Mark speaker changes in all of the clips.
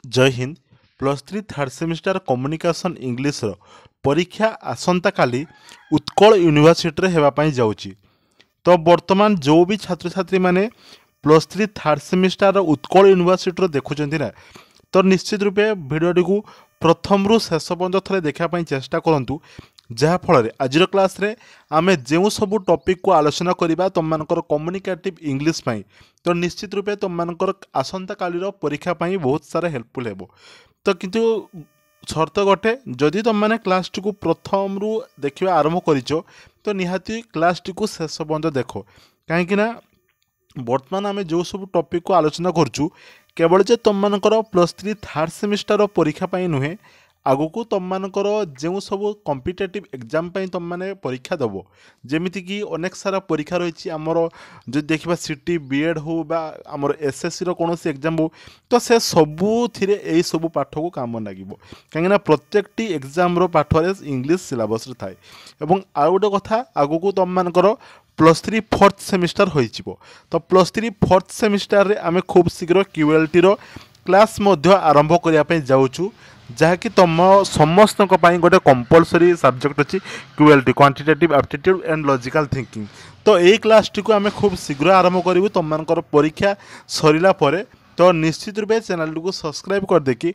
Speaker 1: जय Hind. Plus three third semester communication English परीक्षा आसंता काली Utkal university होगापाई जाऊँगी। तो वर्तमान जो भी छात्र छात्री मैंने plus three third semester Utkal university देखुं ना, तो निश्चित रूपे भिडियोटी को प्रथम रु शेष पर्यंत थे देखापी चेष्टा करूँ, जहाँफल आज क्लास रे आमे जो सब टॉपिक को आलोचना करवा तुम मानकर कम्युनिकेटिव इंग्लिश पाई, तो निश्चित रूपे तुम मानकर आसंता कालीर परीक्षा पाई बहुत सारा हेल्पफुल हेबो। तो किंतु शर्त गोटे, जदि तुम मैंने क्लास टी को प्रथम रु देखा आरंभ करिचो तो निहाती क्लास टी को शेष पर्यंत देख, कहीं बर्तमान आम जो सब टॉपिक को आलोचना करुँ केवल जे तुम मानकर प्लस थ्री थर्ड सेमिस्टर परीक्षा पाई नुहे, आगु तुम मानकर जो सब कॉम्पिटिटिव एग्जाम पाई तुम माने परीक्षा दब, जमीती कि अनेक सारा परीक्षा रही आमर जो देखा सीटी बीएड हो बा आमर एसएससी रो कौन एग्जाम हो, तो से सबू थिरे यही सब पाठ को काम लगे कहीं प्रत्येकटी एग्जाम रो पाठ इंग्लिश सिलेबस थाए। और आउ गोटे कथा, आगु तुम मानकर प्लस थ्री फोर्थ सेमिस्टर हो, तो प्लस थ्री फोर्थ सेमिस्टर रे आमे खूब शीघ्र क्यूएलटी रो क्लास मध्य आरंभ करने जाऊँ, जहाँकि तुम समस्त गोटे कंपलसरी सब्जेक्ट अच्छी QLT quantitative aptitude and logical thinking. तो यही क्लास टी को आमे खूब शीघ्र आरंभ करूँ तुम मानकर परीक्षा सरीला परे। तो निश्चित रूपे चैनल टी को सब्सक्राइब कर देकी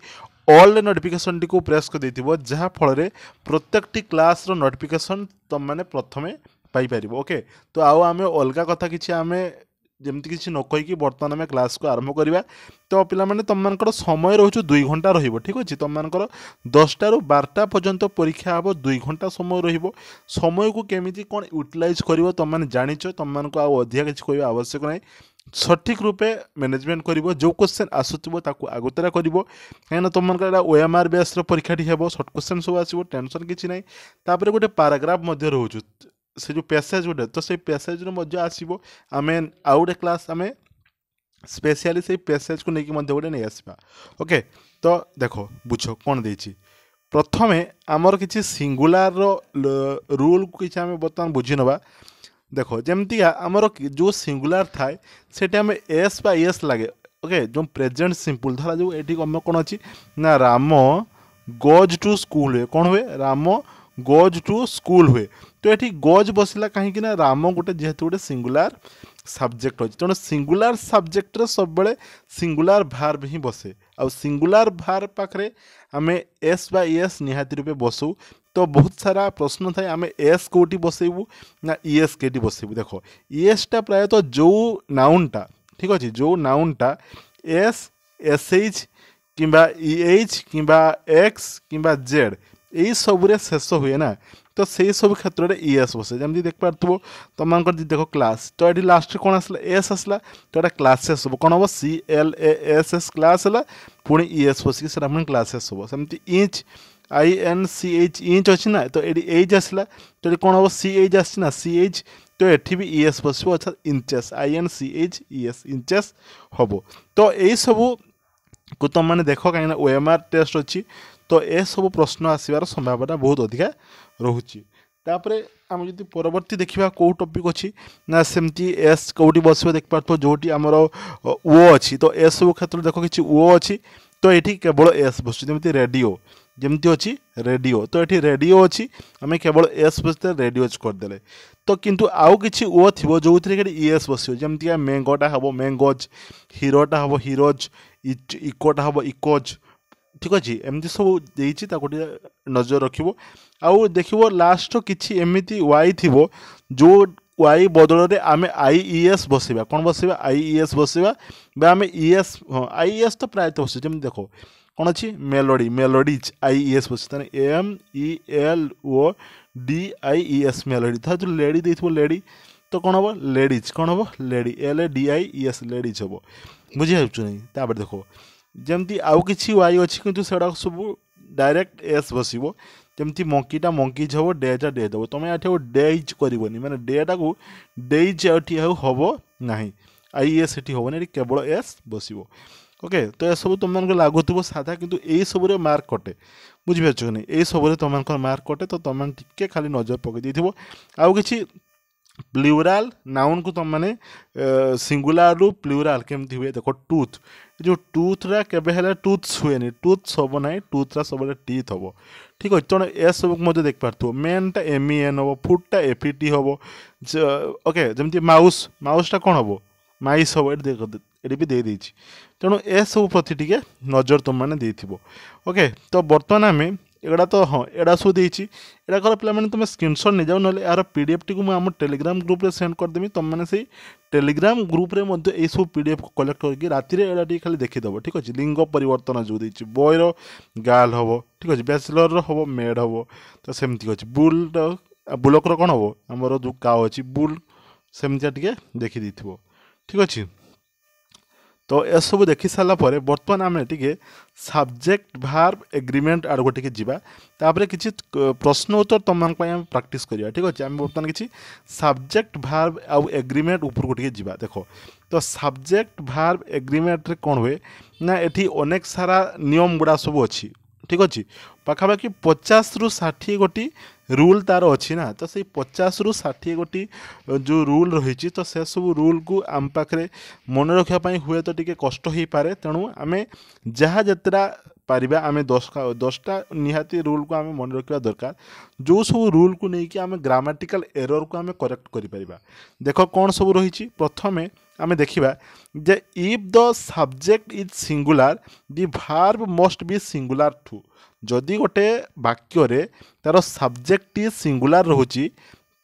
Speaker 1: ऑल नोटिफिकेशन टी को प्रेस कर देथिबो, जहाँ फल प्रत्येक टी क्लास रो नोटिफिकेशन तुम माने प्रथमे पाई परिबो। ओके, तो आओ आमे अलगा कथा किछि आमे जमती किसी न कहीकि बर्तमान आम क्लास को आरंभ करवा। तो पिला तुम मानकर समय रोचु 2 घंटा रहिबो, ठीक अच्छे। तुम मानकर 10टा ରୁ 12टा पर्यंत परीक्षा हम 2 घंटा समय रहिबो। समय को केमिति कौन यूटिलाइज कर तुम मैंने जानिच, तुम मानक अधिका किसी कहवा आवश्यक नहीं, सठिक रूपे मैनेजमेंट कर जो क्वेश्चन आसुव ताकू आगुतरा कर कहीं तुम मन ओएमआर बेस परीक्षा हम सर्ट क्वेश्चन सब आसो, टेंशन किसी ना। तापर गोटे पैराग्राफ रोचु से जो पैसेज गोटे, तो से पैसेज आसो आम आउ गोटे क्लास आम स्पेशली से पैसेज को लेकिन गोटे नहीं आसवा। ओके, तो देख बुझ कौन देती प्रथमे आमर किसी सिंगुलार रूल को किसी आम बर्तमान बुझी नवा। देख जमती आमर जो सिंगुलार थाए से आम एस बा एस लगे। ओके, जो प्रेजेंट सिंपल धरा जो ये आम कौन अच्छी ना राम गोज टू स्कूल हुए, कौन हुए राम गोज टू स्कूल हुए। तो ये गोज बसला कहीं राम गोटे जेहेतु गोटे सिंगुलार सब्जेक्ट अच्छे, तेणु सिंगुलार सब्जेक्ट सब बड़े सिंगुलार भार्ब ही बसे। आ सिंगुलार भार्ब पाखे आम एस बा एस निहाती रूपे बसू। तो बहुत सारा प्रश्न थाए आम एस कौटी बसैबू ना ईएस कौटी बसैबू। देख ईएसटा प्रायतः जो नाउनटा, ठीक अच्छे, जो नाउनटा एस एसएच किंबा इएच किंबा एक्स किंबा जेड यही सबुरे शेष हुए ना, तो से सब क्षेत्र में ईएस बसे। जमी देख पार्थ तुम देख क्लास, तो ये लास्ट कौन आसला एस आसला, तो ये क्लासेस हम कौन हम CLASS क्लास है, पुणी ईएस बसिक से पुणी क्लासेस हम। सेमती इंच INCH इंच अच्छी ना, तो ये एच आसला, तो ये कौन हम CH आसना CH, तो ये भी ईएस बस अर्थात इंचेस INCHES इंचेस हम। तो यही सब को तुम मैंने देख कहीं OMR टेस्ट अच्छी, तो ये सब प्रश्न आसबार संभावना बहुत अधिका रोचे। तापरे आम जब परवर्ती देखा कौ टॉपिक अच्छी ना सेमती एस कौटी बस देख पार्थ जोटी आमर ओ अच्छी, तो ए सब क्षेत्र देख कि ओ अच्छी, तो ये केवल एस बस जमी रेडियो जमती अच्छी रेडियो, तो ये रेडियो अच्छी आम केवल एस बसते रेडियो करदे। तो किंतु आउ कि ओ थी जो थे ईएस बस जमती मैंगोटा हम मैंगोज, हिरोटा हम हिरोज, इकोटा हम इकोज, ठीक अच्छे। एमती सब देती नजर रखिबो। आउ देखिबो लास्ट किछि एमिति वाई थिबो जो वाई बदल रे आमे IES बसेबा, कौन बसेबा IES बसेबा बा आमे ES IES तो प्रायतः बसे। जमी देखो कौन अच्छी मेलोडी मेलोडीज IES बसे, MELODIES मेलोडी था जो लेडी देथिबो लेडी, तो कौन हम लेडीज, कौन हम लेडी LADIES लेडीज हम। बुझी नहीं। तापर देखो जमती आउ कि वाई अच्छी किंतु सेटा सब डायरेक्ट एस बसो, जमती मंकीटा मंकीज हम डेटा डे देव। तुम ये डेज करनी मैंने डेटा को डेज हम ना IES हेनी, ये केवल एस बस। ओके, तो यह सब तुम लगुव साधा, किंतु यही सब मार्क कटे। बुझीपार नहीं, यही सब तुम मार्क कटे, तो तुम टे खाली नजर पकई आउ कि प्लूराल नाउन को तुम मैंने सिंगुलार रु प्लूराल केमती हुए देख टूथ जो टूथरा केबे हेले टूथ्स हुएनि टूथ्स हम ना टूथरा सब टीथ हम ठीक अच्छे तेणु ए सब देख पार्थ मेनटा MEN हम फुटटा FET हम ओके जमी माउस माउसटा कौन हम माइस हम ये भी दे तेणु ए सब प्रति टी नजर तुम मैंने देथिबो ओके तो बर्तमान आम एगुड़ा तो हाँ एड़ा सब देती एड़ा कल पे तुम स्क्रीनशॉट नहीं जाओ ना यार PDF टी मुझे टेलीग्राम ग्रुप रे सेंड करदेवी तुम मैंने से टेलीग्राम ग्रुप रे ये सब PDF को कलेक्ट करके राति एड़ा टी खाली देखीदेव ठीक अच्छे लिंग परिवर्तन जो देती बॉयर गार्ल हम ठीक अच्छे बैचलर हम मेड हम तो सेमती अच्छे बुल बुलकर कौन हम आमर जो काउ अच्छी बुल सेमती टे देखी ठीक अच्छे तो ए सब देखी सारा पर बर्तमान आम टे सब्जेक्ट भार्ब एग्रीमेंट आड़ टे जापर किसी प्रश्न उत्तर तुम प्राक्ट करवा ठीक अच्छे आम बर्तमान किसी सब्जेक्ट भार्ब आउ एग्रीमेंट ऊपर को टे जा देख तो सब्जेक्ट भार्ब एग्रीमेंट रे कौन हुए ना ये अनेक सारा नियम गुड़ा सब अच्छी ठीक अच्छे पाखापाखि 50 रु 60 गोटी रूल तार अच्छी ना तो से 50 रु 60 गोटी जो रूल रही तो से सब रूल को आम पाखे मन रखापी हुए तो टी कष्ट हो पारे तेणु आम जहाँ जतरा पारिबा आम 10टा निहाती रूल को आम मन रखा दरकार जो सब रूल को लेकिन आम ग्रामाटिकल एरर को आम करेक्ट करें देख कौन सब रही प्रथमे आम देखा जे if the subject is singular the verb must be singular too जदि गोटे वाक्य रे तार सब्जेक्ट सिंगुलार रोची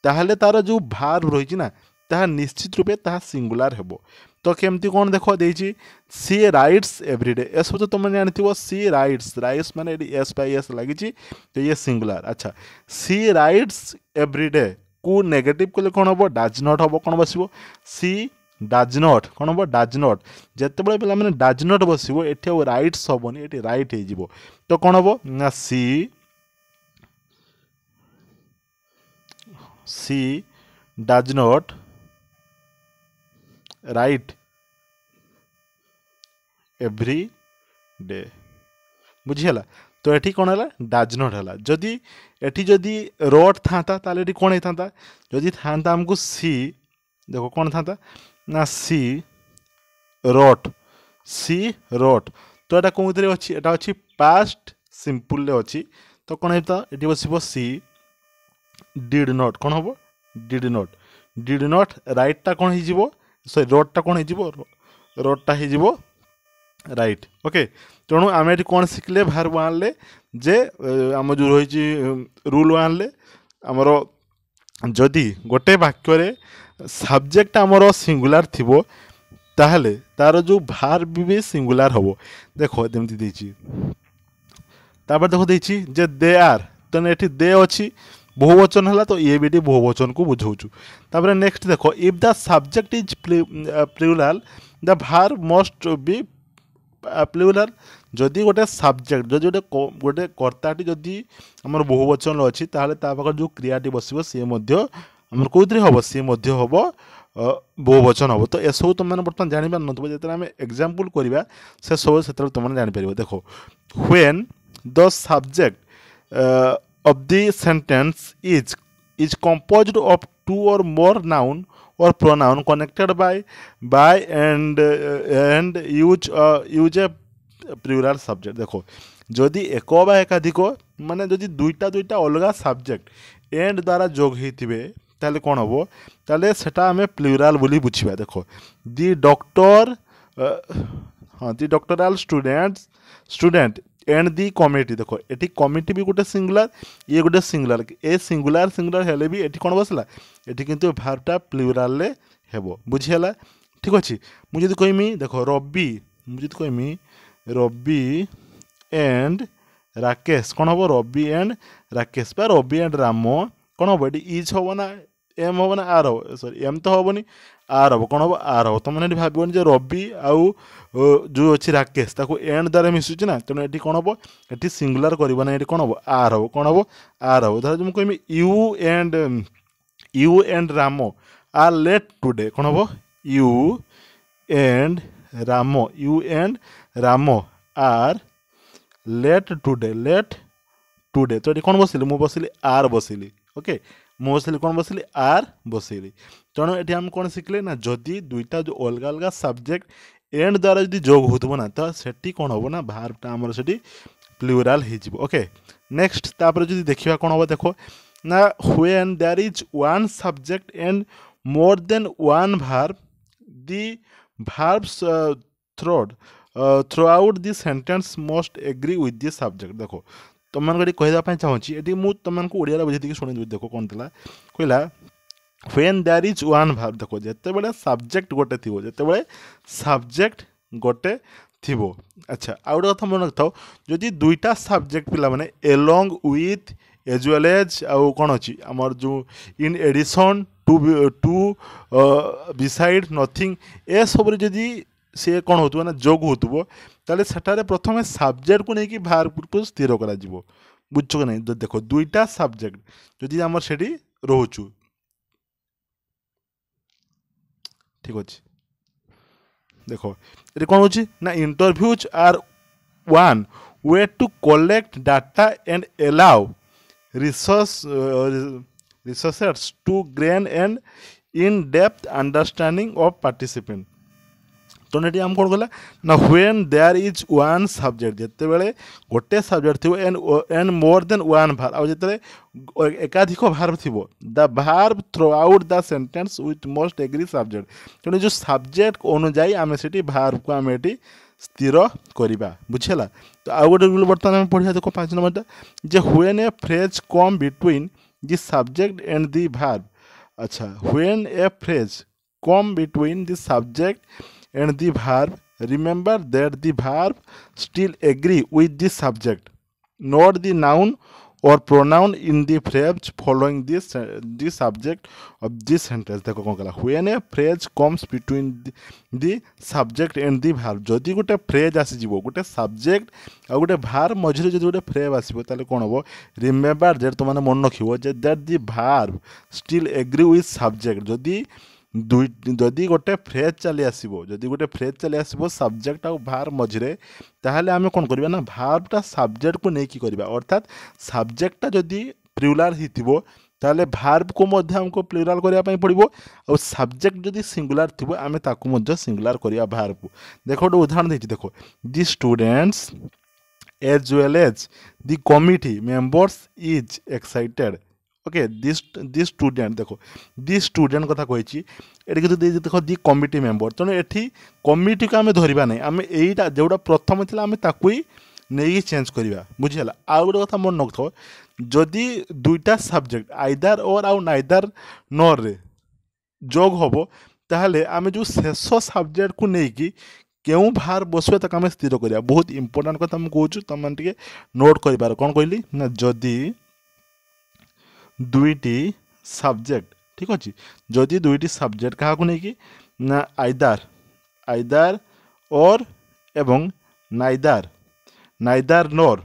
Speaker 1: ताहले तार जो भार्ब रही ना ताहा निश्चित रूपे ताहा सिंगुलार हेबो तो केमती कौन देख देती सी राइट्स एवरीडे ए सब तो तुम जानते सी राइट्स राइट्स माने S/S लगी तो ये सिंगुलार अच्छा सी राइट्स एवरीडे को नेगेटिव कले कौन हम डाज नॉट हम कौन बस सी डाज नॉट कौन हम डाज नॉट जिते बड़े पे मैंने डाज नॉट बस ये राइट्स हेनी ये राइट हो तो कौन हम ना she does not write every day बुझीगला तो ये कौन है डाज नॉट है जदि एटी जदि रट था ताले कौन होता जदि था आमको सी देखो कौन था ना सी रट तो यहाँ कौन अच्छी यहाँ अच्छी पास्ट सिंपल अच्छी तो कौन होता ये बस सी डिड नॉट कौन हम डिड नॉट राइटा कौन हो सॉरी रटटा कौन हो रटटा हो राइट ओके तेणु आम ये कौन शिखले भार्ब आनले जे आम जो रही रूल आनले आमर जदि गोटे वाक्य सब्जेक्ट आमर सिंगुलार थिबो ताहले तार जो भार्ब भी सिंगुलार हम देख जमी देती देखो देती जे दे आर तो ये दे अच्छी बहुवचन है तो ये भी बहुवचन को बुझाऊँ तापर नेक्स्ट देखो if the subject is plural the verb must be plural जदि गोटे सब्जेक्ट जदि गोटे कर्ताटी जदि आमर बहुवचन अच्छी ताहले ता पाखर जो क्रियाटी बसो सी आमर कौन हम सी हम बहुवचन हम तो यह सब तुम मैंने बर्तमान जापार न जो आम एग्जाम्पल करवा से सब से तुम जापर देख when the subject of the sentence is composed of two or more noun or pronoun connected by and use a plural subject देखो जदि एक बा एकाधिक माने जदि दुईटा दुईटा अलग सब्जेक्ट एंड द्वारा जोग होइथिबे ताले कौन हम ताले सेटा आमे प्लूराल बोली बुझिबा देखो दि डॉक्टर हाँ दि डॉक्टराल स्टूडेंट एंड दी कमिटी देखो ये कमिटी भी गोटे सिंगुलार ये गोटे सिंगुलार ए सिंगुलार हेले भी ये कौन बसला ये किंतु भार्बटा प्लूराल हेबो बुझीगला ठीक अच्छे मुझे कहमी देखो रवि मुझे कहमी रवि एंड राकेश कौन हम रवि एंड राकेश बा रवि एंड राम कौन हम ये इज हम ना एम हम ना आर हम सॉरी एम तो हेनी आर हम कौन हम आर हम तुम मैंने भावन जो रवि आउ जो अच्छी राकेश ताको एंड द्वारा मिसुची ना तेणु ये कौन हम ये सिंगुलार करना ये कौन हम आर हम कौन हम आर हम धर मुझे कहमी you and Ram are late today कौन हम you and Ram are late today तो ये कौन बसिली मुझे बसिली आर बसिली ओके ମୁଁ ବସେଇଲି କ'ଣ ବସେଇଲି ଆର୍ ବସେଇଲି। ତେଣୁ ଏଠି ଆମେ କ'ଣ ଶିଖିଲେ ନା ଯଦି ଦୁଇଟା ଯେଉଁ ଅଲଗା ଅଲଗା ସବଜେକ୍ଟ ଏଣ୍ଡ ଦ୍ୱାରା ଯଦି ଯୋଗ ହେଉଥିବ ନା ତ ସେଠି କ'ଣ ହେବ ନା ଭାର୍ବଟା ଆମର ସେଠି ପ୍ଲୁରାଲ୍ ହେଇଯିବ। ଓକେ ନେକ୍ସଟ ତାପରେ ଯଦି ଦେଖିବା କ'ଣ ହେବ ଦେଖ ନା when there is one subject and more than one verb the verbs throughout the sentence must agree with the subject. देख तुम ये कहवाई चाहूँगी ये मुझे तुमको ओडिया बुझे शुणी देख कौन था कहला when there is one verb. देख जिते बड़े सब्जेक्ट गोटे थी जिते सब्जेक्ट गोटे थी। अच्छा आउ गोटे कथा मन रखा जदि दुईटा सब्जेक्ट पिला माने along with as well as आउ कौन अच्छी आमर जो in addition to beside nothing ए सब जदि सी कौन हो ना जोग हो सेठारे प्रथम सब्जेक्ट को लेकिन भार्ब को स्थिर करा बुझ कि नहीं। देख दुईटा सब्जेक्ट जदि आमर से रोचु ठीक अच्छे देख ये कौन हो ना interviews are one way to collect data and allow researchers to gain an in-depth understanding of participant। तो ये आम कौन कहला ना when there is one subject जिते बड़े गोटे सब्जेक्ट थी and more than one verb आउ जिते एकाधिक भार्ब थी the verb throughout the sentence with most agree subject. तेणु जो सब्जेक्ट अनुजाई आम से भार्ब को आम ये स्थिर करवा बुझेगा। तो आउ गोटे रूल बर्तमान आम पढ़ा देख 5 नंबरटा जे when a phrase come between the subject and the verb. अच्छा when a phrase come between the subject and the verb, remember that the verb still agree with the subject, not the noun or pronoun in the phrase following this the subject of this sentence। देखो कौन कहला when a phrase comes between the subject and the verb जदि गोटे phrase आसीजिवो गोटे subject आ गोटे verb मझिरे जदि गोटे phrase आसीबो ताले कोन हबो रिमेम्बर दैट तो माने मन रखिबो जे that the verb still agree with subject. जदि गोटे फ्रेज चली आसो जदि गोटे फ्रेज चली आसो सब्जेक्ट आ भार्ब मझिरे ताहले आमे कोन करबा ना भार्बटा सब्जेक्ट को नेकी करबा अर्थात सब्जेक्टटा जदि प्लुराल हिथिबो ताहले भार्ब को मध्य हमको प्लुराल करिया पई पड़िबो और सब्जेक्ट जदि सिंगुलर थिबो आमे ताकू मध्य सिंगुलर करिया भार्ब को। देखो गोटे उदाहरण देछि देखो the students as well as the committee members is excited. Okay this student देखो दि स्टूडेंट कथा कही ये देख दि कमिटी मेंबर तेणु ये कमिटी को आम धरवा नहीं आम यहीटा जोटा प्रथम थी आम ताकू ही नहीं चेंज करवा बुझीगला। आउ गोटे कथा मन रख जदि दुईटा सब्जेक्ट आइदर और आउ नाइदर नर रे जोग हम ताहले आम जो शेष सब्जेक्ट को लेकिन क्यों भार बसवे तक आम स्थिर करा बहुत इंपोर्टाट कथा मुझे कहूँ तुम मैंने नोट कर कौन कहली ना जदि दुईटी सब्जेक्ट ठीक अच्छे जदि दुईटी सब्जेक्ट क्या नहीं ना आइदर और एवं नाइदर नोर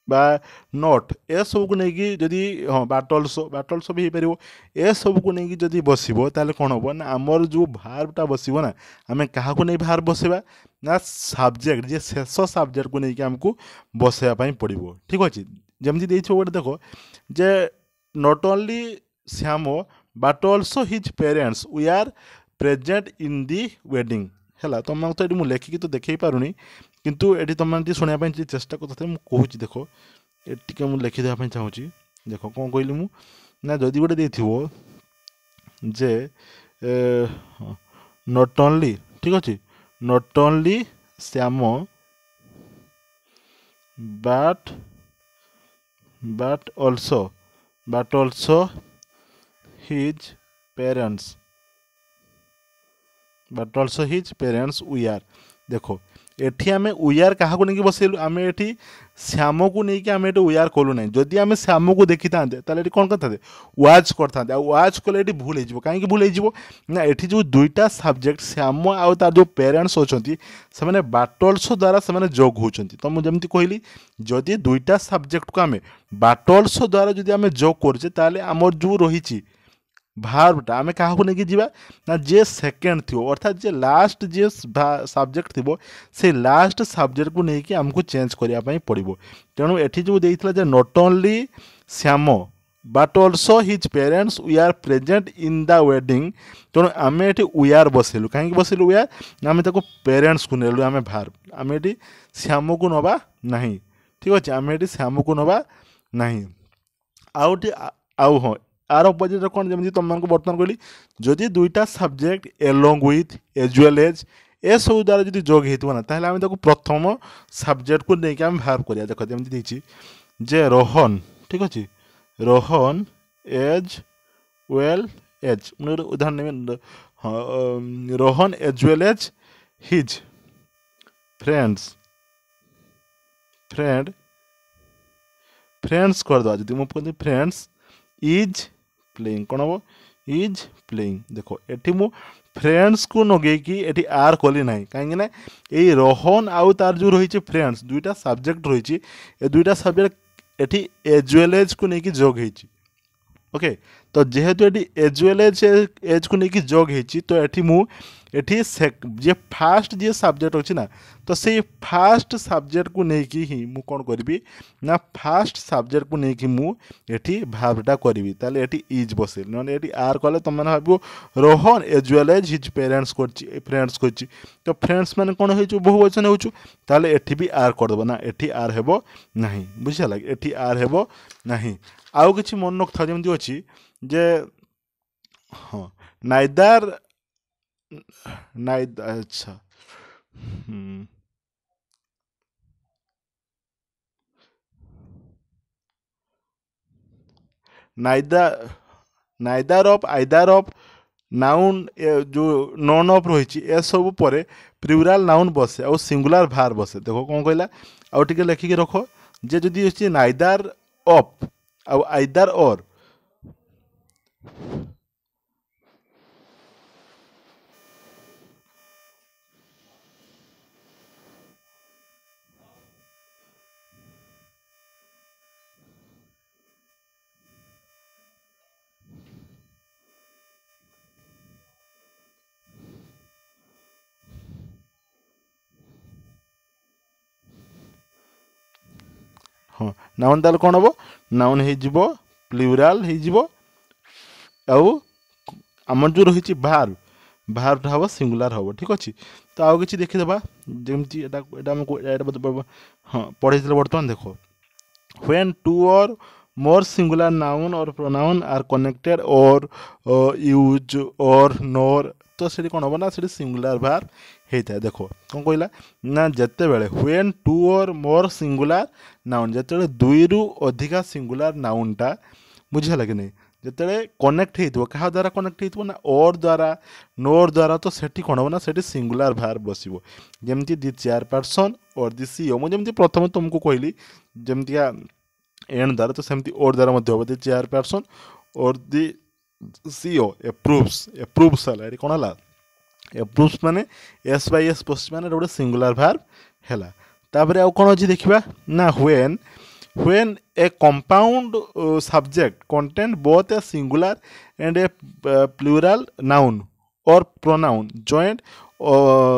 Speaker 1: बा नॉट ए सब को लेकिन जदि हाँ बाट अल्सो भी हो पार ए सब को लेकिन जदि बसो ताले कौन हम ना आमर जो भार्बटा बसो ना आम क्या नहीं भार्ब बसवा ना सब्जेक्ट जे शेष सब्जेक्ट को लेकिन आमको बसवाई पड़ो ठीक अच्छे। जमी देखो गोटे देख जे not only Syamo but also his parents we are present in the wedding है तुम तो ये लेखिकी तो देखे पारूनी किंतु ये तुम शुणापी चेष्टा करते मुझे कहूँ देख ये मुझे लिखिदेवाई चाहूँगी देख कौन कहली मु ना जदि गोटे देथिबो जे नॉट ओनली ठीक अच्छे not only Shyam but also his parents we are। देखो एठी आमे उयार क्या नहीं बसैलु आम ये श्याम को लेकिन आम ये उयार कलु ना जदि आम श्याम को देखी था कौन करते वाच करते वाच कले भूल हो कहीं भूल हो ना ये जो दुईटा सब्जेक्ट श्याम आउ तार जो पेरेंट्स अच्छा से बाटल्स द्वारा से जोग होती तो मुझे जमी कहली जदि दुईटा सब्जेक्ट को आम बाटल्स द्वारा जदि आम जोग करे आमर जो रही भार्बटा आम क्या लेकिन जीवा ना जे सेकेंड थी अर्थात जे लास्ट जे सब्जेक्ट थी से लास्ट सब्जेक्ट को लेकिन आमको चेंज करने पड़ो। तेणु ये जो देता जे not only Shyam but also his parents we are present in the wedding तेणु आम ये वी आर बसैलु कहीं बसैलु वी आर आम पेरेंट्स को नेलु आम भार आम ये श्याम को नवा ना ठीक अच्छे आम ये श्याम को नवा ना आउटे आउ हाँ आर अपोजिट कौन जमी तुमको बर्तमान कहली जदि दुईटा subject along with as well as a सब द्वारा जो जोग होना ताहले आम प्रथम सब्जेक्ट को लेकिन आम भाव करिया देख जमी जे रोहन ठीक अच्छे रोहन एज वेल एज मुझे उदाहरण ने हाँ Rohan as well as his friends कर दे मुझे कहती फ्रेंड्स इज प्लेइंग कौन हम इज प्लेइंग देखो ये मु फ्रेंड्स को नगेकी ये आर कली ना कहीं यही रोहन आउ तार जो रही फ्रेंड्स दुईटा सब्जेक्ट रही दुईटा सब्जेक्ट ये एज वेल एज को लेकिन जोग होती ओके तो जेहेतु ये एज वेल एज को लेकिन जोग होती तो ये जे फास्ट जे सब्जेक्ट अच्छी ना तो से फास्ट सब्जेक्ट को लेकिन ही मु कौन करी ना फास्ट सब्जेक्ट को लेकिन मुझे भावटा करी ताले ये इज बसे ना ये आर कले तुम मैंने भाव Rohan as well as his parents कर फ्रेंड्स कर तो फ्रेंड्स मैंने कौन हो बहुवचन हो ताले ये भी आर करदेव ना ये आर हेब ना बुझा ये आर हेब ना आउ कि मन रखा जमी अच्छी जे हाँ नाइदर अच्छा neither of either of noun जो नॉन ऑफ रही ए सब पर प्लूराल नाउन बसे और सिंगुलर भार बसे देखो कौन कहला आउ टिके लिखिक रख जे जदि अच्छी नाइदर ऑफ आउ आइदर और हाँ नाउन ताल कौन हम नाउन हो प्लूराल हो आम जो रही भार भार्टा हम सिंगुलार हम ठीक अच्छे तो आउ कि देखीदे जमी हाँ पढ़े बर्तमान देख व्हेन टू और मोर सिंगुलर नाउन और प्रोनाउन आर कनेक्टेड और यूज और नोर तो से कौन हम ना से सिंगुलर भार होता है देख कौन कहला ना जिते बड़े व्हेन टू और मोर सिंगुलर नाउन जिते दुई रु अधिका सिंगुलर नाउनटा बुझा कि नहीं जिते कनेक्ट हो क्या द्वारा कनेक्ट हो ना और द्वारा नोर द्वारा तो सेठी कौन हम ना से सिंगुलर भार बस जमी दि चेयर पर्सन और दि सीओ मुझे प्रथम तुमको कहली जमतिया एन द्वारा तो सेमती और द्वारा हम दि चेयर पर्सन और दि सीओ एप्रूव्स है कौन है एप्रूव्स माने एस बाय एस बस माने गोटे सिंगुलर भार है तापर आउ कौन अच्छी देखा ना when a compound subject contain both a singular and a plural noun or pronoun joined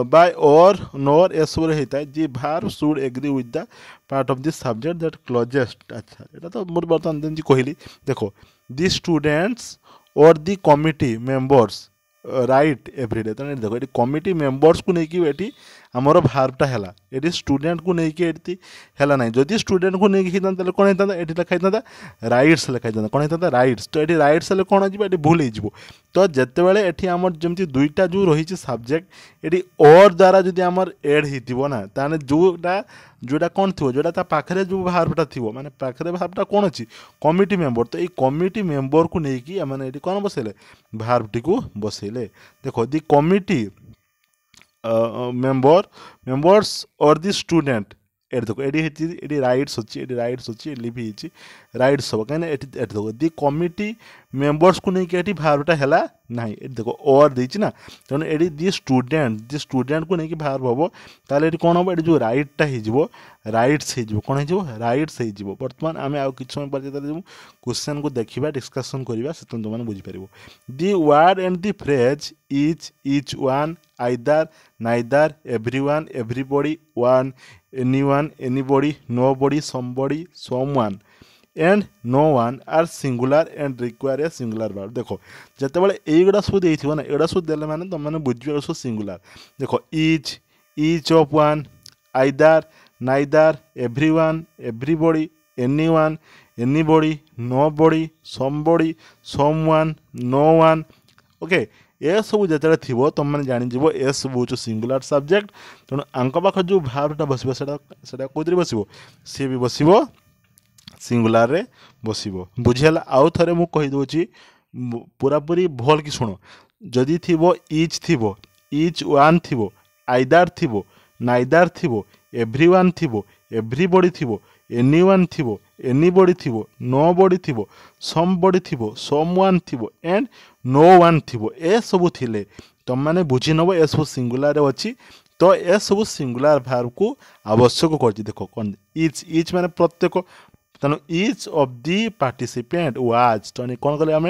Speaker 1: by or nor as होता है जी verb should agree with the part of the subject that closest अच्छा এটা তো মোর বর্তমান जी कहली देखो the students or the committee members right everyday तो देखो ये कमिटी मेंबर्स को लेकिन ये आमर भार्बटा है ये स्टूडेंट को लेकिन है ना जदि स्टूडेंट को लेकिन कौन होता ये लिखाई था राइट्स लिखाई था कौन होता राइट्स तो ये राइट्स हेल्ले कौन हो भूल हो तो जिते बड़े ये आम जमी दुईटा जो रही सब्जेक्ट ये और द्वारा जब आम एड होना ताने जोटा जोटा कौन थी जोटा पाखे जो भार्बटा थी माने पाखे भार्बटा कौन अच्छी कमिटी मेंबर तो ये कमिटी मेंबर को लेकिन मैंने ये कौन बसैले भार्बटी को बसैले देखो दि कमिटी मेंबर्स और दि स्टूडेंट ये देखो ये राइट्स अच्छी लिखी राइट्स हम कहीं देखो दि कमिटी मेंबर्स को लेकिन ये भार्बटा है ना ये देखो और देती ना तेणु ये दि स्टूडेंट को लेकिन भार्ब हम ताले कौन हम ये जो राइटा हो राइट्स हो कौन हो राइट्स हो बर्तमान आम आउ कि समय पर क्वेश्चन को देखा डिस्कसन करवा से तुम बुझीपर the word and the phrase each one either neither everyone everybody one anyone anybody nobody somebody someone and no one are singular and require a singular verb देखो जितेबाला यहीगुड़ा सब देना एगुड़ा सब देले मैंने तुम मैंने बुझे सब सिंगुलर देखो each of one either neither everyone everybody anyone anybody nobody somebody someone no one okay ए सब जो थी तुम मैंने जानीज ए सब हूँ सिंगुलर सब्जेक्ट तेणु आंक पाख जो भार्बटा बसटा कौन बस सी भी बस सिंगुलर रे बसब बुझीगला आउ थे मुझे कहीदे पूरापूरी भल कि शुण जदि थी इच वन थी आइदर थी नाइदर थी एवरीवन थी एवरीबॉडी थी एनीवन थी एनीबॉडी थी नोबॉडी थी समबॉडी थी समवन थी एंड नो वन थी ए सब थिले तुम मैंने बुझी नब ए सब सिंगुलर अच्छी तो ए सब सिंगुलर भार्ब को आवश्यक कर देख कौन इच माने प्रत्येक तेणु each of the participant was तेणु कौन कले आम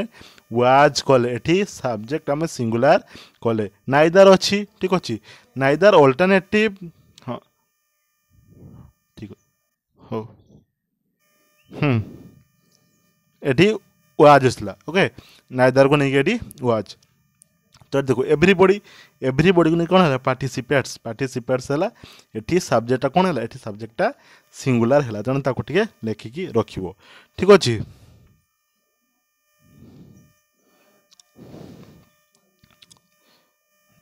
Speaker 1: वाज कले एठी सब्जेक्ट आम सिंगुलर कले नाइदर अच्छी ठीक अच्छे नाइदर अल्टरनेटिव हाँ ठीक हो एठी वाज आसला ओके नाइदर को नहीं एठी वाज तो देखो एवरीबॉडी को नहीं कौन है पार्टिसिपेट्स है एठी सब्जेक्टा कौन है एठी सब्जेक्टा सिंगुलर है तेणु ताको टिके लेखिकी रखिबो ठीक अच्छे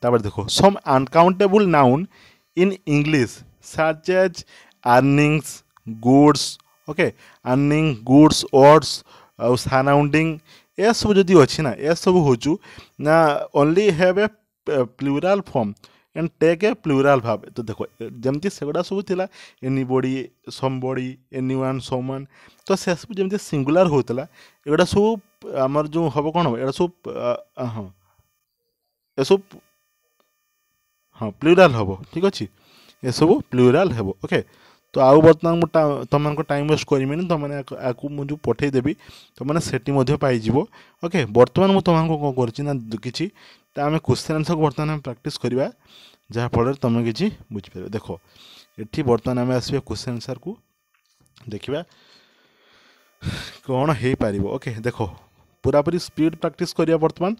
Speaker 1: तापर देखो some uncountable noun in English such as earnings goods okay earning goods words और सराउंडिंग ए सब जदि अच्छी ना ए सब हूँ ना only have a plural form and take a plural भाव तो देखो जमती सेगुड़ा सब थिला एनीबॉडी समबॉडी एनीवन समवन तो से सब जमती सिंगुलर होता एगुड़ा सब आमर जो हम कौन हम एटा सब हाँ ए सब हाँ प्लूराल हम ठीक अच्छे ये सब प्लूराल हम ओके तो आउ बर्तमान मुझे तुम टाइम वेस्ट करें तुमको मुझे पठेदेवी तुमने सेठी पाइज ओके बर्तमान मुझे तुमको कौन कर कि आम क्वेश्चन आंसर को बर्तमान प्राक्ट करवा जहाँफल तुम कि बुझीपार देख ये बर्तमान आम आस क्वेश्चन आंसर को देखा कौन हो पार ओके देख पूरापूरी स्पीड प्रैक्टिस करिया बर्तमान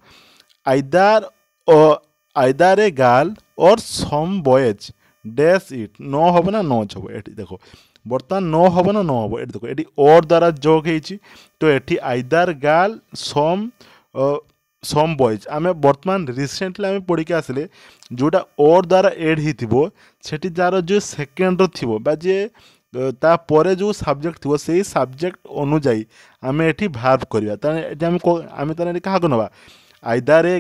Speaker 1: आइदर ए गर्ल और some boys dash it no हम ना नच हम ये देख बर्तमान नो हम ना नो हम ये देख ये और द्वारा जोग होती तो ये आइदर गर्ल सम बॉयज आम बर्तमान रिसेंटली आम पढ़ी के आसिले जोटा और द्वारा एड होती जार जो सेकेंड थी जे तापर जो सब्जेक्ट थी से सब्जेक्ट अनुजाई आम ये भार्ब करवा आम क्या नवा आइदर ए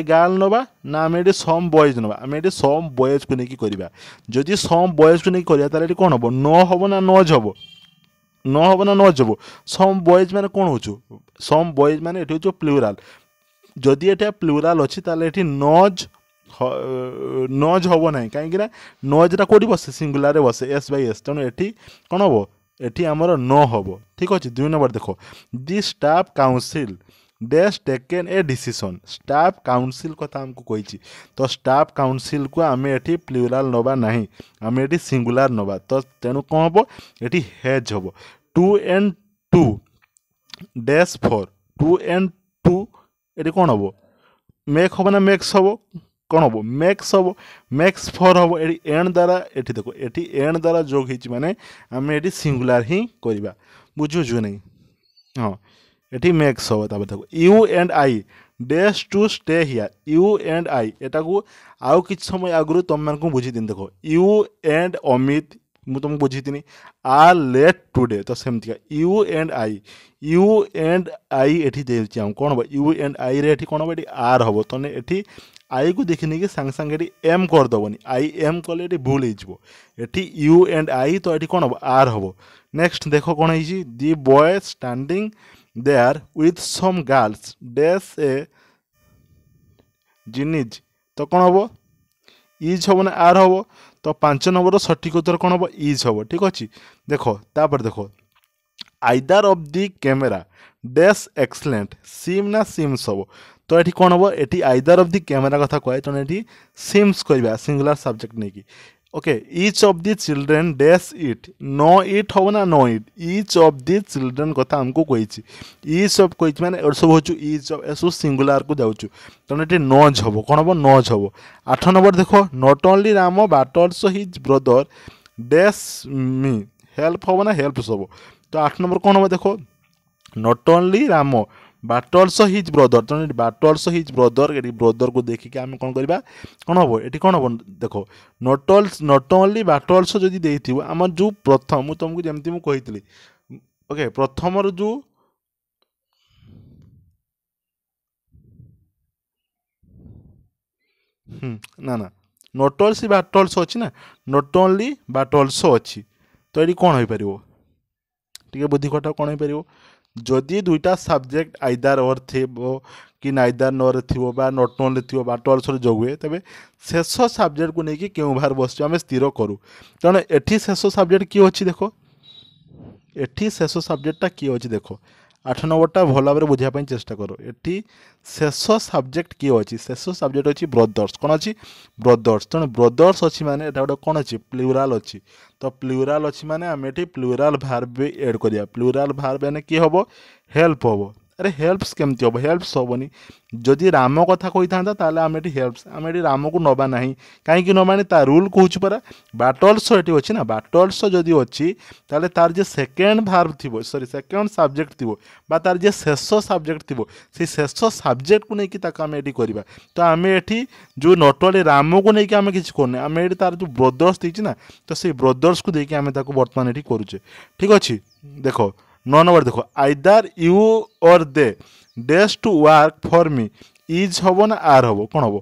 Speaker 1: गर्ल नवा ना आम ये सम बॉयज नवा आम ये सम बॉयज को लेकिन करवा जदि सम बॉयज को लेकिन करवा कौन हम नो हम ना नज हम नो हम ना नज हम सम बॉयज माने कौन हो सम बॉयज माने ये हूँ प्लूराल जदि ये प्लूराल अच्छी ताले ये नज नज हम ना कहीं नजटा कौटी बसे सिंगुलर बसे एस बाय एस तेणु ये कौन हम ये आमर नो हम ठीक अच्छे 2 नंबर देख the staff council dash taken a decision staff council कथा हमको कही तो स्टाफ काउंसिल को आम ये प्लूराल नवा ना आम ये सिंगुलर नवा तो तेणु कौन हम ये हेज हम 2 and 2 डैश 4 2 and 2 ये कौन हम मेक हम ना मेक्स हम कौन हम मेक्स हम मेक्स 4 हम ये एंड द्वारा ये देखो ये एंड द्वारा जोग होती माने आम ये सिंगुलर ही करवा बुझुझु नहीं हाँ ये मेक्स हम तब देखो you and I dash to stay here you and I एटा को आउ कि समय आगु तुम मैं बुझी दिन देख यू एंड अमित मुझे तुमको बुझी थी आर लेट टुडे तो सेमती यू एंड आई ये देती कौन हम यू एंड आई रे कौन हम ये आर हम तो ये आई को देखने की सांगे सांगे एम करदेवनी आई एम कले ये भूल ये यू एंड आई तो ये कौन हम आर हम नेक्स्ट देख कौन है the boy standing there with some girls dash a genius तो कौन हम इज हम ना आर हम तो 5 नंबर सठिक उत्तर कौन हम इज हम ठीक अच्छे देख तापर देख either of the camera dash excellent SIM ना सिम्स हम तो ये कौन हम ये आइदर ऑफ दी कैमेरा कथा कहे तो ये सिम्स कहवा सिंगुलर सब्जेक्ट नहीं कि okay each of the children dash it no it हम ना no it each of the children कथा हमको कही इच ऑफ कही मैंने सब हो इच ऑफ एसବୁ सिंगुलार को जाऊँ तेणु ये नज हम कौन हम नज हम 8 नंबर देख not only Ram but also his brother dash me help हम ना हेल्प सब तो 8 नंबर कौन हम देख नॉट ओनली राम बाट अल्सो हिज ब्रदर तेणु बाट अल्सो हिज ब्रदर ये ब्रदर को देखिए आम कौन करवा कौन हम ये कौन हम देख नॉट ओनली बाट अल्सो जदि देथिबो आम जो प्रथम मु तुमको जमती मु कहितली ओके प्रथम जो ना ना नॉट अल्सी बाट अल्सो अच्छी ना नॉट ओनली बाट अल्सो अच्छी तो ये कौन हो पार टे बुद्धि खटा कौन हो पार जदि दुईटा सब्जेक्ट आइदर और थे कि नाइदर नर थी नट ओनली थी बाट अल्सो जोग हुए तेज शेष सब्जेक्ट को लेकिन क्यों बाहर बस आम स्थिर करूँ तेणु एटी शेष सब्जेक्ट किए अच्छी देख एटी शेष सब्जेक्टा किए अच्छी देख 8 नंबरटा भल भाव बुझापी चेष्टा कर एटी शेष सब्जेक्ट किए अच्छी शेष सब्जेक्ट अच्छी ब्रदर्स कौन अच्छी ब्रदर्स तेणु ब्रदर्स अच्छी माने एटा गोटे कौन अच्छी प्लूराल अच्छी तो प्लूराल अच्छी माने आम ये प्लूराल भार्ब भी एड करिया प्लूराल भार्ब यानी किए हम हेल्प हम अरे हेल्प्स केमती हम हेल्प्स हेनी जदि राम कथा कही था आम ये हेल्प्स आम ये राम को नवा ना कहीं नबानी ता रूल कहूँ परा बाट अल्सो ये अच्छी ना बाट अल्सो जदि अच्छी ताले तार जे सेकेंड भार्ब थी सॉरी सेकेंड सब्जेक्ट थी तार जे शेष सब्जेक्ट थी से शेष सब्जेक्ट को लेकिन आम ये करवा तो आम ये जो नट ओनली राम को लेकिन आम किसी करने आम ये तार जो ब्रदर्स देती ना तो से ब्रदर्स को देखिए आम बर्तमान ये करुचे ठीक अच्छे देख 9 नंबर देखो either you or they dash to work for me is हम ना आर हम कौन हम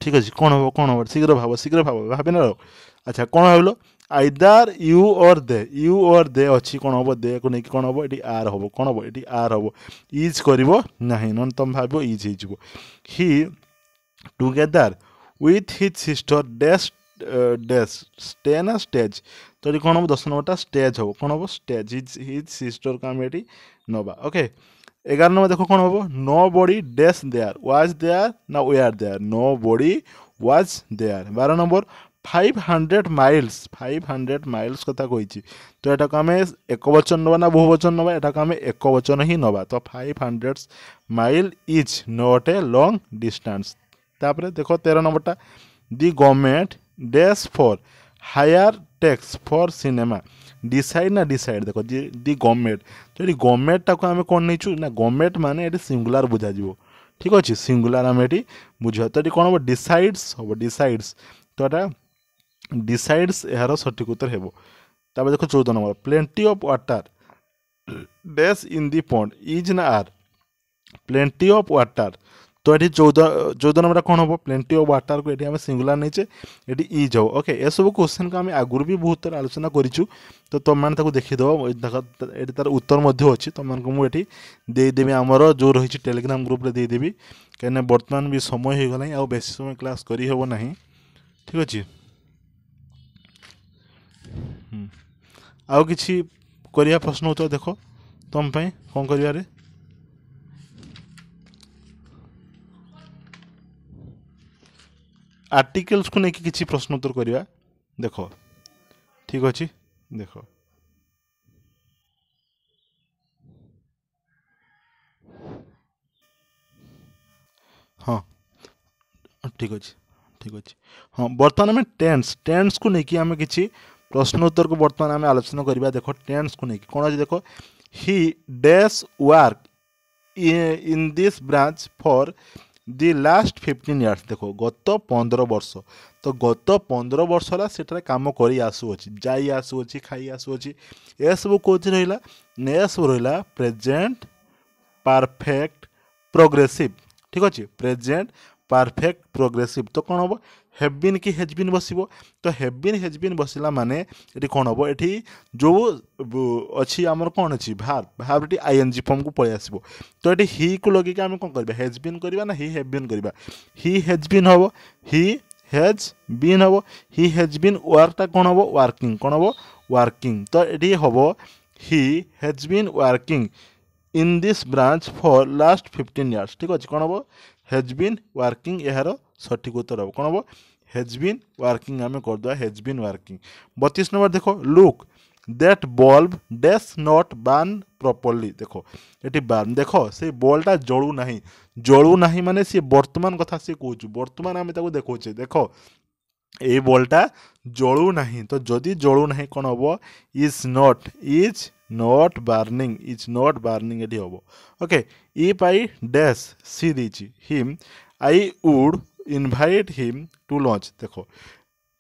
Speaker 1: ठीक अच्छे कौन हम शीघ्र भाव भाव ना अच्छा कौन भाविल आइदर यू और दे अच्छी कौन हम दे को लेकिन कौन हम ये आर हम कौन हम ये आर हम इज कर ना तुम भाव इज हो he together with his sister dash dash stay ना स्टेज तो ये कौन हम 10 नंबरटा स्टेज हम कौन हम स्टेज हिज सिस्टर को आम ये नवा ओके 11 नंबर देखो कौन हम nobody dash there was there ना they are there nobody was there 12 number 500 miles कथा कही तो यहाँ को आम एक वचन नवा ना बहुवचन नवा यहाँ को आम एक वचन ही नवा तो 500 mile is not a long distance तापर देखो 13 नंबरटा the government dash for higher tax for cinema decide ना डिसाइड देखो दि गवर्नमेंट तो ये गवर्नमेंटा को आम कौन नहीं ना गवर्नमेंट माने ये सिंगुलार बुझा ठीक अच्छे सिंगुलार आम ये बुझा तो ये कौन हम डिसाइड्स हम डिसाइड्स तो यहाँ डिसाइड्स यार सठिक उत्तर है देखो 14 number plenty of water dash in the pond is ना आर प्लेंटी ऑफ वाटर तो ये 14 नंबर कौन हम प्लेंटी ऑफ वाटर को ये सिंगुलार नहीं ये इज हो ओके ये सब क्वेश्चन को आम आगुरी भी बहुत थर आलोचना करूँ तो तुम मैंने देखीदेव ये तार उत्तर अच्छी तुमको मुझे देदेवी आमर जो रही टेलीग्राम ग्रुप रे देदेवी कहीं बर्तमान भी समय हो गला बेस समय क्लास करना ठीक अच्छे आउ किसी करिया प्रश्न उत्तर देख तुम कौन कर आर्टिकल्स को लेकिन किसी प्रश्न उत्तर करवा देख ठीक अच्छे देख हाँ ठीक अच्छे हाँ बर्तमान आम टेन्स को लेकिन आम किसी प्रश्न उत्तर को बर्तमान आम आलोचना करवा देख टेन्स को लेकिन कौन अच्छे देख ही dash work in this branch for the last 15 years देखो गत 15 वर्ष तो गत 15 वर्ष है सेठार कम कर आसुच्छी जाई आसुच्छी खाई आसुच्छी ए सब कौन रहा ने सब रहा प्रेजेंट परफेक्ट प्रोग्रेसिव ठीक अच्छे प्रेजेंट परफेक्ट प्रोग्रेसिव तो कौन हम हैव कि हैज बीन बस तो हैज बीन बसला माने ये कौन हम ये जो अच्छी आमर कौन अच्छी भार ये आईएनजी फॉर्म को पलि आसो तो ये ही को लगे आम कौन करवा हैज बीन करवा ना ही हैव बीन करवा ही हैज बीन हम ही हैज बीन हम ही हैज बीन वर्कटा कौन हम वर्किंग कौन हम वर्किंग तो ये हम he has been working in this branch for last 15 years ठीक अच्छे कौन हम हैज बीन वर्किंग यार सठिक उत्तर हम कौन हम हैज बीन वर्किंग आम करदे हैज बीन वर्किंग। 32 नंबर देखो look that bulb dash not burn properly. देखो ये बर्न देखो से बल्बटा जलू ना माने सी वर्तमान कथा सी कहूँ वर्तमान आम देखा देख ये बल्बटा जलू ना तो जदि जलू ना कौन हम इज नॉट बार्निंग ये हम okay. If I dash see दीची him I would invite him to lunch. देखो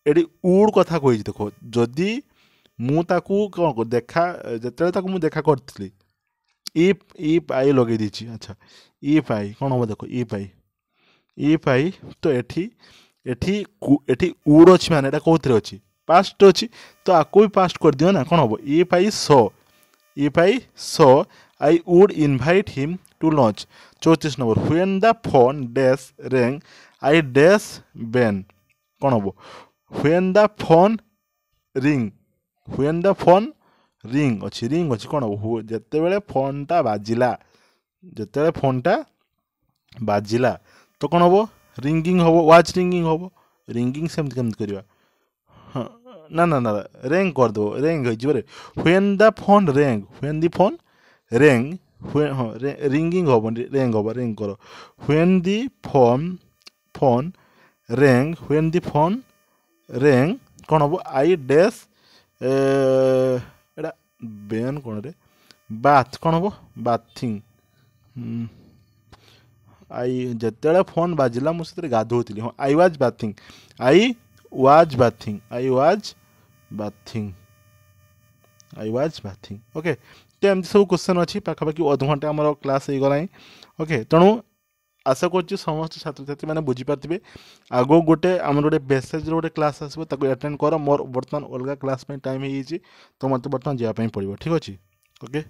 Speaker 1: ये उड कथा कही देख जदि मुझे कौन देखा जो मुझे देखा करी इफ आई लगे दीची। अच्छा इफ आई कौन हम देख इफ आई तो एठी उड अच्छी माने कौन अच्छी पास्ट अच्छी तो आपको भी पास्ट कर दियो ना कौन हम if I so I would invite him to lunch. 34 number when the phone dash rang I dash been कौन हम व्हेन द फोन रिंग अच्छी कौन हम जिते फोनटा बाजिला तो कौन हम रिंगिंग हम वाज रिंगिंग हम रिंगिंग सेमती केमती करवा हाँ ना रेंग कर दो रेंग हो व्हेन द फोन रेंग हाँ रिंगिंग हम रेंग कर व्हेन दी फोन रेंग कौन हम आई डैश एटा बेन कौन रे बाथ कौन हम बाथिंग आई जिते फोन बाजिला मुझे गाधोली हाँ आई वाज बाथिंग ओके। तो एमती सब क्वेश्चन अच्छी पाखापाखि अध घंटे आम क्लास हो गला ओके। तेणु आशा कर समस्त छात्र छात्री मैंने बुझीपारे आग गोटे आम गोटे बेसेज गोटे क्लास आसो अटेंड कर मोर बर्तमान अलग क्लास टाइम हो तो मत बर्तमान जावाई पड़ो ठीक अच्छे ओके।